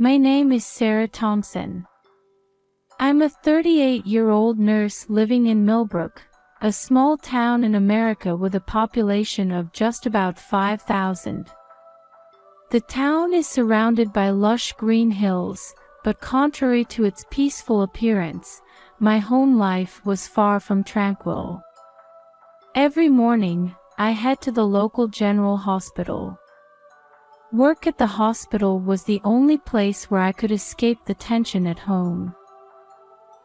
My name is Sarah Thompson. I'm a 38-year-old nurse living in Millbrook, a small town in America with a population of just about 5,000. The town is surrounded by lush green hills, but contrary to its peaceful appearance, my home life was far from tranquil. Every morning, I head to the local general hospital. Work at the hospital was the only place where I could escape the tension at home.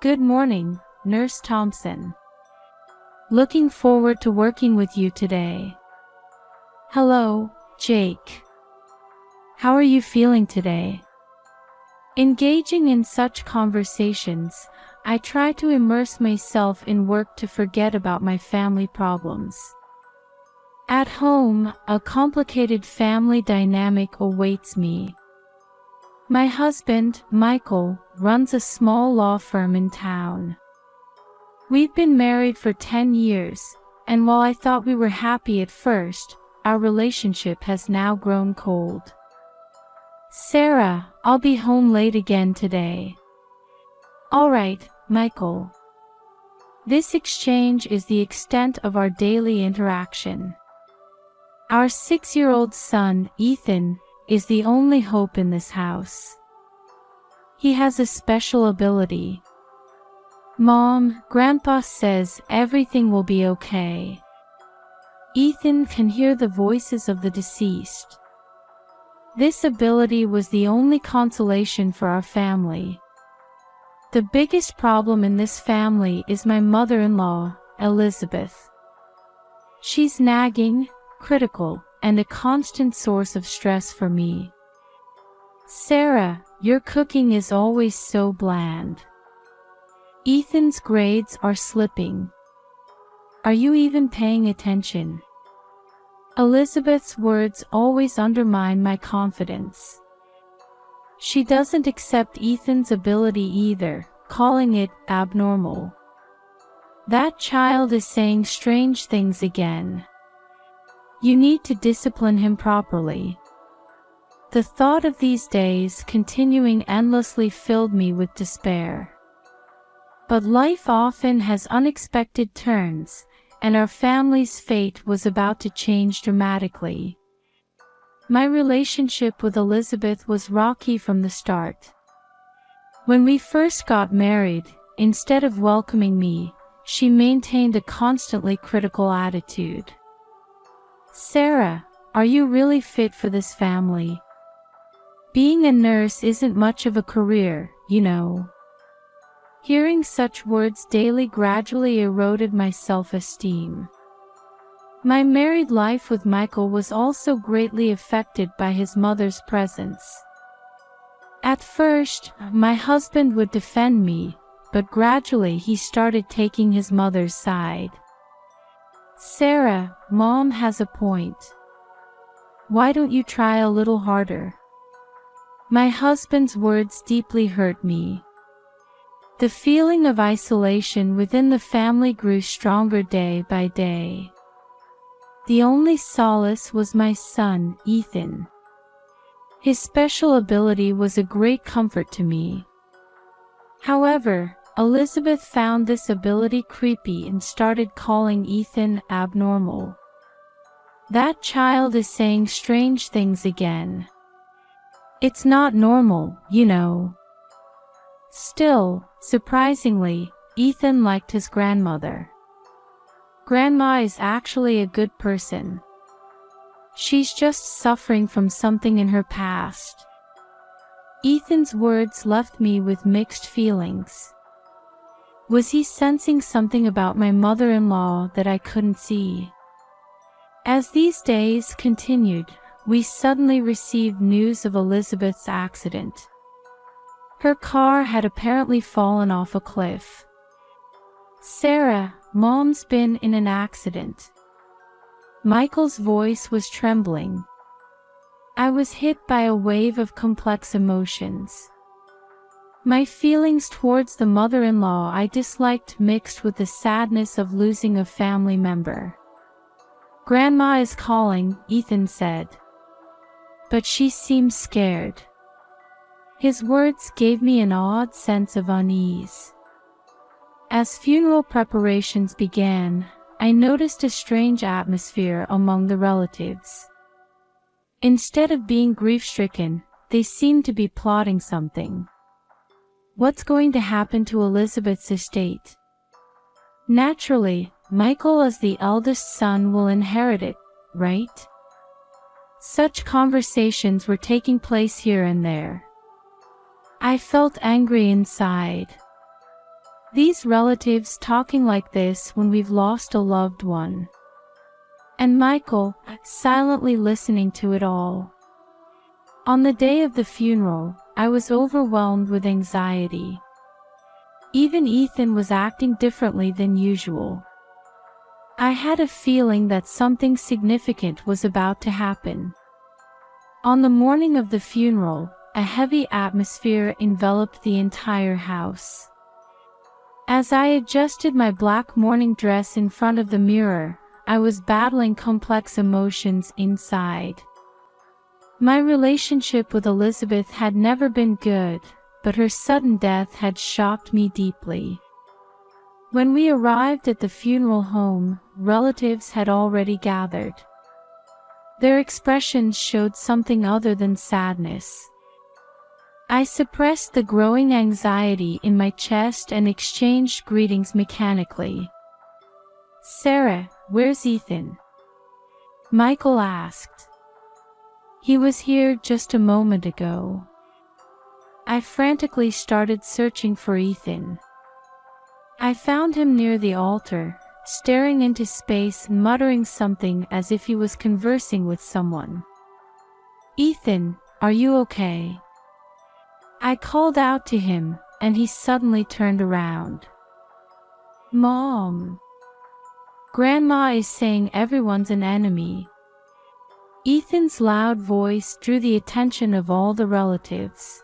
Good morning, Nurse Thompson. Looking forward to working with you today. Hello, Jake. How are you feeling today? Engaging in such conversations, I try to immerse myself in work to forget about my family problems. At home, a complicated family dynamic awaits me. My husband, Michael, runs a small law firm in town. We've been married for 10 years, and while I thought we were happy at first, our relationship has now grown cold. Sarah, I'll be home late again today. All right, Michael. This exchange is the extent of our daily interaction. Our 6-year-old son, Ethan, is the only hope in this house. He has a special ability. Mom, Grandpa says everything will be okay. Ethan can hear the voices of the deceased. This ability was the only consolation for our family. The biggest problem in this family is my mother-in-law, Elizabeth. She's nagging, critical, and a constant source of stress for me. Sarah, your cooking is always so bland. Ethan's grades are slipping. Are you even paying attention? Elizabeth's words always undermine my confidence. She doesn't accept Ethan's ability either, calling it abnormal. That child is saying strange things again. You need to discipline him properly. The thought of these days continuing endlessly filled me with despair. But life often has unexpected turns, and our family's fate was about to change dramatically. My relationship with Elizabeth was rocky from the start. When we first got married, instead of welcoming me, she maintained a constantly critical attitude. Sarah, are you really fit for this family? Being a nurse isn't much of a career, you know. Hearing such words daily gradually eroded my self-esteem. My married life with Michael was also greatly affected by his mother's presence. At first, my husband would defend me, but gradually he started taking his mother's side. Sarah, Mom has a point. Why don't you try a little harder? My husband's words deeply hurt me. The feeling of isolation within the family grew stronger day by day. The only solace was my son, Ethan. His special ability was a great comfort to me. However, Elizabeth found this ability creepy and started calling Ethan abnormal. That child is saying strange things again. It's not normal, you know. Still, surprisingly, Ethan liked his grandmother. Grandma is actually a good person. She's just suffering from something in her past. Ethan's words left me with mixed feelings. Was he sensing something about my mother-in-law that I couldn't see? As these days continued, we suddenly received news of Elizabeth's accident. Her car had apparently fallen off a cliff. Sarah, Mom's been in an accident. Michael's voice was trembling. I was hit by a wave of complex emotions. My feelings towards the mother-in-law I disliked mixed with the sadness of losing a family member. Grandma is calling, Ethan said. But she seems scared. His words gave me an odd sense of unease. As funeral preparations began, I noticed a strange atmosphere among the relatives. Instead of being grief-stricken, they seemed to be plotting something. What's going to happen to Elizabeth's estate? Naturally, Michael as the eldest son will inherit it, right? Such conversations were taking place here and there. I felt angry inside. These relatives talking like this when we've lost a loved one. And Michael, silently listening to it all. On the day of the funeral, I was overwhelmed with anxiety. Even Ethan was acting differently than usual. I had a feeling that something significant was about to happen. On the morning of the funeral, a heavy atmosphere enveloped the entire house. As I adjusted my black mourning dress in front of the mirror, I was battling complex emotions inside. My relationship with Elizabeth had never been good, but her sudden death had shocked me deeply. When we arrived at the funeral home, relatives had already gathered. Their expressions showed something other than sadness. I suppressed the growing anxiety in my chest and exchanged greetings mechanically. "Sarah, where's Ethan?" Michael asked. "He was here just a moment ago." I frantically started searching for Ethan. I found him near the altar, staring into space and muttering something as if he was conversing with someone. "Ethan, are you okay?" I called out to him, and he suddenly turned around. "Mom. Grandma is saying everyone's an enemy." Ethan's loud voice drew the attention of all the relatives.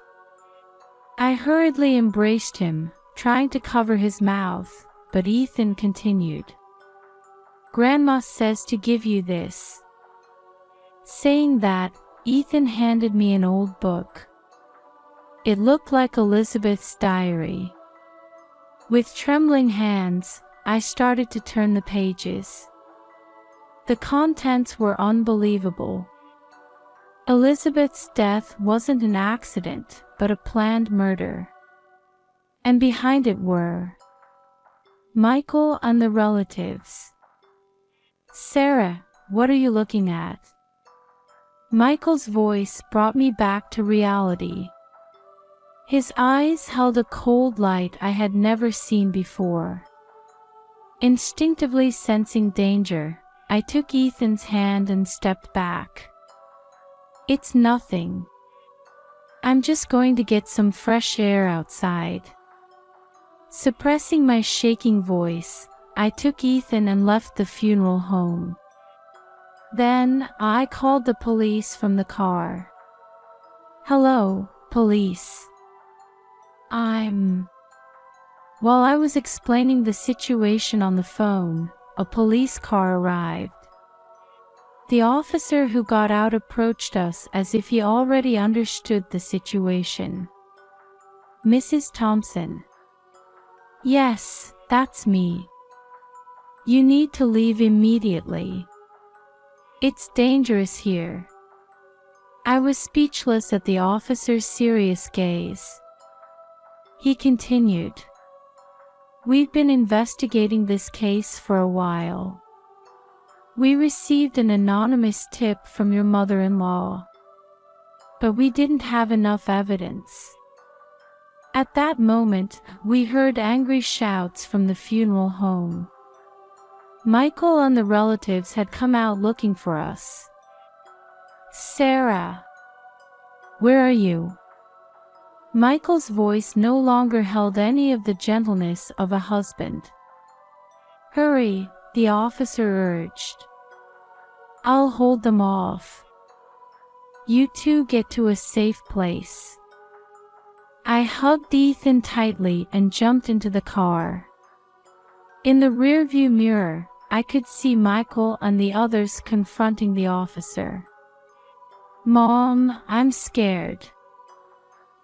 I hurriedly embraced him, trying to cover his mouth, but Ethan continued. "Grandma says to give you this." Saying that, Ethan handed me an old book. It looked like Elizabeth's diary. With trembling hands, I started to turn the pages. The contents were unbelievable. Elizabeth's death wasn't an accident, but a planned murder. And behind it were Michael and the relatives. "Sarah, what are you looking at?" Michael's voice brought me back to reality. His eyes held a cold light I had never seen before. Instinctively sensing danger, I took Ethan's hand and stepped back. "It's nothing. I'm just going to get some fresh air outside." Suppressing my shaking voice, I took Ethan and left the funeral home. Then, I called the police from the car. "Hello, police. While I was explaining the situation on the phone, a police car arrived. The officer who got out approached us as if he already understood the situation. "Mrs. Thompson." "Yes, that's me. You need to leave immediately. It's dangerous here." I was speechless at the officer's serious gaze. He continued, "We've been investigating this case for a while. We received an anonymous tip from your mother-in-law. But we didn't have enough evidence." At that moment, we heard angry shouts from the funeral home. Michael and the relatives had come out looking for us. "Sarah, where are you?" Michael's voice no longer held any of the gentleness of a husband. "Hurry," the officer urged. "I'll hold them off. You two get to a safe place." I hugged Ethan tightly and jumped into the car. In the rearview mirror, I could see Michael and the others confronting the officer. "Mom, I'm scared."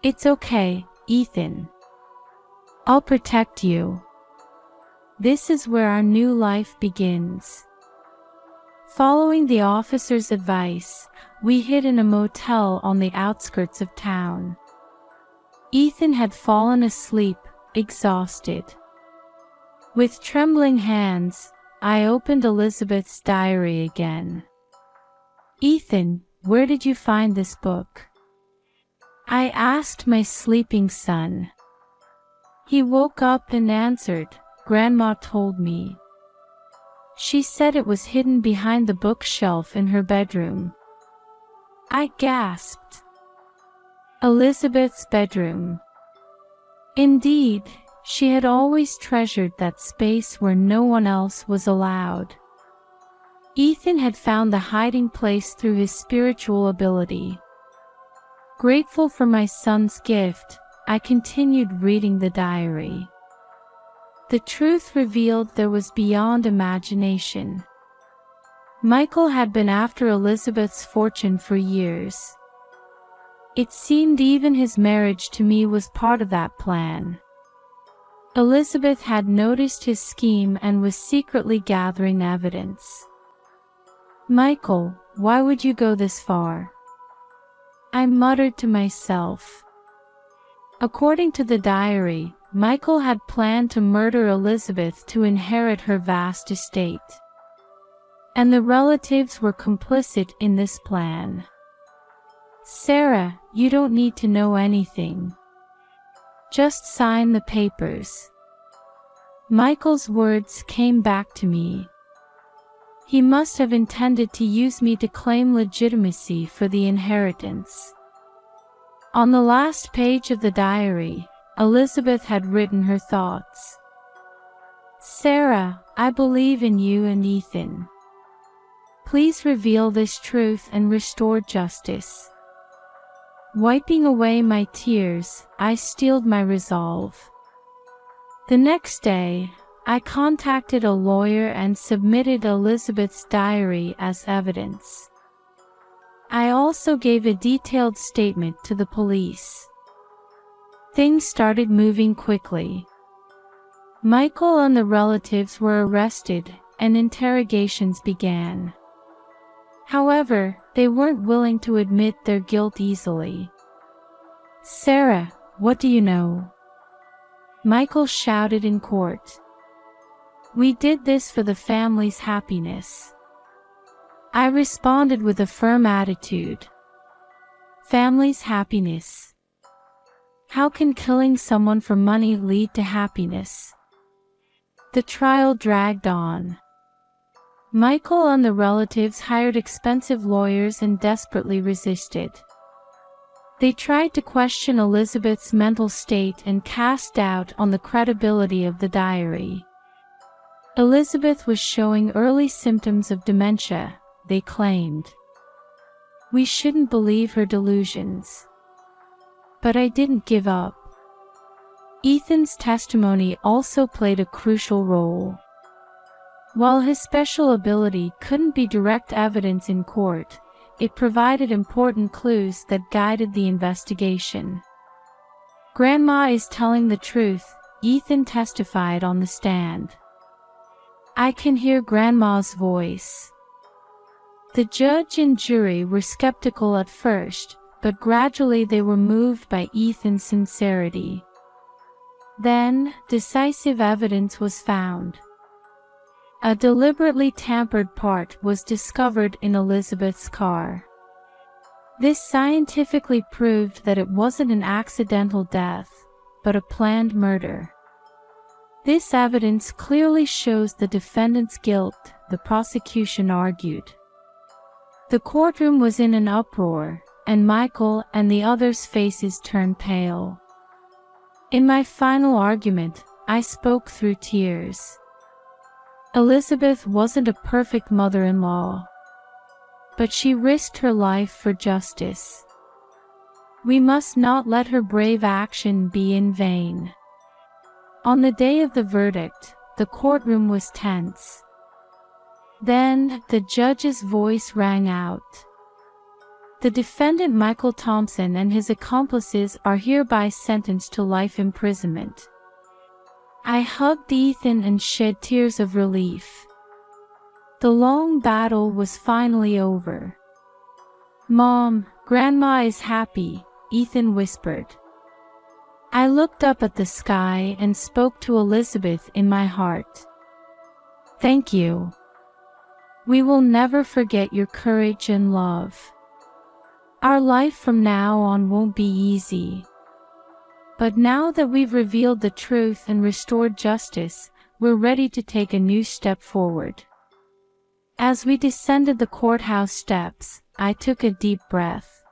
It's okay, Ethan. I'll protect you. This is where our new life begins. Following the officer's advice, we hid in a motel on the outskirts of town. Ethan had fallen asleep, exhausted. With trembling hands, I opened Elizabeth's diary again. Ethan, where did you find this book? I asked my sleeping son. He woke up and answered, Grandma told me. She said it was hidden behind the bookshelf in her bedroom. I gasped. Elizabeth's bedroom. Indeed, she had always treasured that space where no one else was allowed. Ethan had found the hiding place through his spiritual ability. Grateful for my son's gift, I continued reading the diary. The truth revealed there was beyond imagination. Michael had been after Elizabeth's fortune for years. It seemed even his marriage to me was part of that plan. Elizabeth had noticed his scheme and was secretly gathering evidence. Michael, why would you go this far? I muttered to myself. According to the diary, Michael had planned to murder Elizabeth to inherit her vast estate. And the relatives were complicit in this plan. Sarah, you don't need to know anything. Just sign the papers. Michael's words came back to me. He must have intended to use me to claim legitimacy for the inheritance. On the last page of the diary, Elizabeth had written her thoughts. Sarah, I believe in you and Ethan. Please reveal this truth and restore justice. Wiping away my tears, I steeled my resolve. The next day, I contacted a lawyer and submitted Elizabeth's diary as evidence. I also gave a detailed statement to the police. Things started moving quickly. Michael and the relatives were arrested, and interrogations began. However, they weren't willing to admit their guilt easily. Sarah, what do you know? Michael shouted in court. We did this for the family's happiness. I responded with a firm attitude. Family's happiness. How can killing someone for money lead to happiness? The trial dragged on. Michael and the relatives hired expensive lawyers and desperately resisted. They tried to question Elizabeth's mental state and cast doubt on the credibility of the diary. Elizabeth was showing early symptoms of dementia, they claimed. We shouldn't believe her delusions. But I didn't give up. Ethan's testimony also played a crucial role. While his special ability couldn't be direct evidence in court, it provided important clues that guided the investigation. Grandma is telling the truth, Ethan testified on the stand. I can hear Grandma's voice. The judge and jury were skeptical at first, but gradually they were moved by Ethan's sincerity. Then, decisive evidence was found. A deliberately tampered part was discovered in Elizabeth's car. This scientifically proved that it wasn't an accidental death, but a planned murder. This evidence clearly shows the defendant's guilt, the prosecution argued. The courtroom was in an uproar, and Michael and the others' faces turned pale. In my final argument, I spoke through tears. Elizabeth wasn't a perfect mother-in-law, but she risked her life for justice. We must not let her brave action be in vain. On the day of the verdict, the courtroom was tense. Then, the judge's voice rang out. The defendant Michael Thompson and his accomplices are hereby sentenced to life imprisonment. I hugged Ethan and shed tears of relief. The long battle was finally over. "Mom, Grandma is happy," Ethan whispered. I looked up at the sky and spoke to Elizabeth in my heart. "Thank you. We will never forget your courage and love. Our life from now on won't be easy. But now that we've revealed the truth and restored justice, we're ready to take a new step forward." As we descended the courthouse steps, I took a deep breath.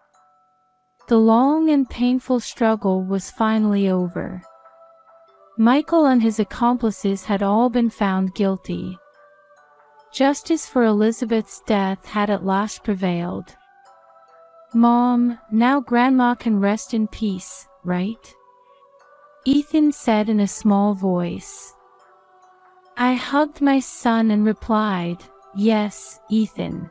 The long and painful struggle was finally over. Michael and his accomplices had all been found guilty. Justice for Elizabeth's death had at last prevailed. "Mom, now Grandma can rest in peace, right?" Ethan said in a small voice. I hugged my son and replied, "Yes, Ethan.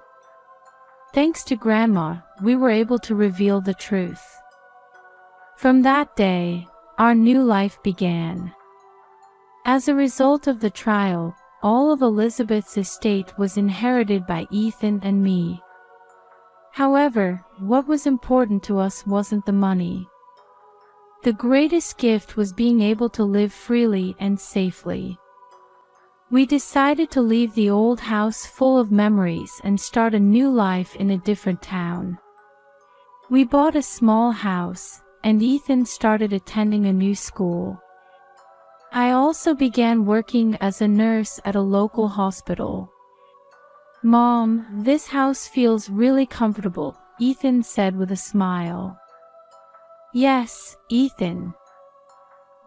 Thanks to Grandma, we were able to reveal the truth." From that day, our new life began. As a result of the trial, all of Elizabeth's estate was inherited by Ethan and me. However, what was important to us wasn't the money. The greatest gift was being able to live freely and safely. We decided to leave the old house full of memories and start a new life in a different town. We bought a small house, and Ethan started attending a new school. I also began working as a nurse at a local hospital. "Mom, this house feels really comfortable," Ethan said with a smile. "Yes, Ethan.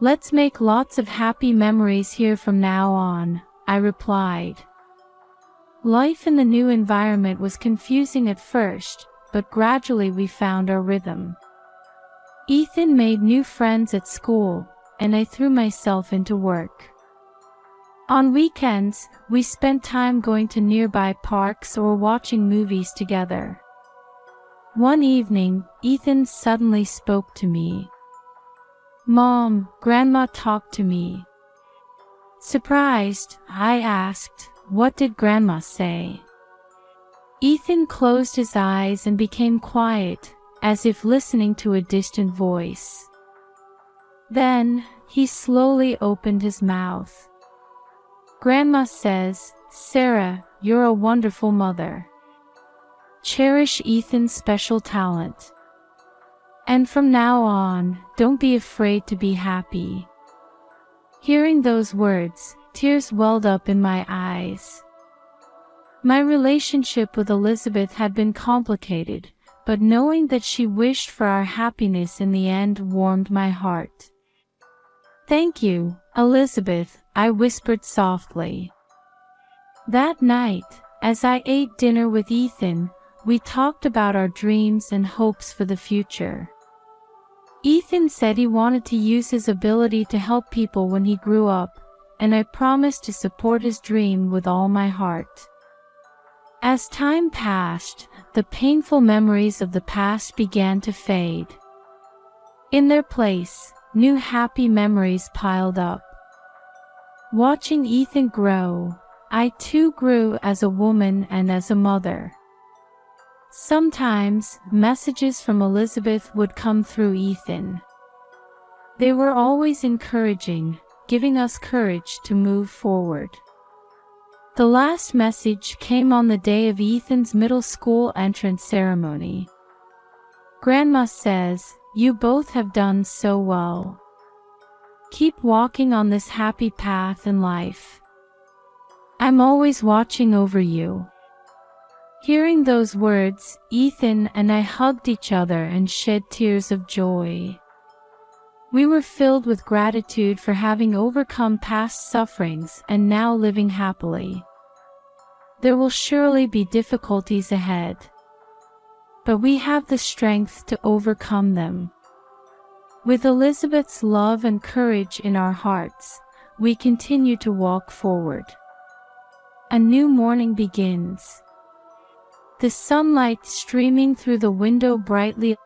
Let's make lots of happy memories here from now on," I replied. Life in the new environment was confusing at first, but gradually we found our rhythm. Ethan made new friends at school, and I threw myself into work. On weekends, we spent time going to nearby parks or watching movies together. One evening, Ethan suddenly spoke to me. "Mom, Grandma talked to me." Surprised, I asked, "What did Grandma say?" Ethan closed his eyes and became quiet, as if listening to a distant voice. Then, he slowly opened his mouth. "Grandma says, Sarah, you're a wonderful mother. Cherish Ethan's special talent. And from now on, don't be afraid to be happy." Hearing those words, tears welled up in my eyes. My relationship with Elizabeth had been complicated, but knowing that she wished for our happiness in the end warmed my heart. "Thank you, Elizabeth," I whispered softly. That night, as I ate dinner with Ethan, we talked about our dreams and hopes for the future. Ethan said he wanted to use his ability to help people when he grew up, and I promised to support his dream with all my heart. As time passed, the painful memories of the past began to fade. In their place, new happy memories piled up. Watching Ethan grow, I too grew as a woman and as a mother. Sometimes, messages from Elizabeth would come through Ethan. They were always encouraging, giving us courage to move forward. The last message came on the day of Ethan's middle school entrance ceremony. "Grandma says, you both have done so well. Keep walking on this happy path in life. I'm always watching over you." Hearing those words, Ethan and I hugged each other and shed tears of joy. We were filled with gratitude for having overcome past sufferings and now living happily. There will surely be difficulties ahead, but we have the strength to overcome them. With Elizabeth's love and courage in our hearts, we continue to walk forward. A new morning begins. The sunlight streaming through the window brightly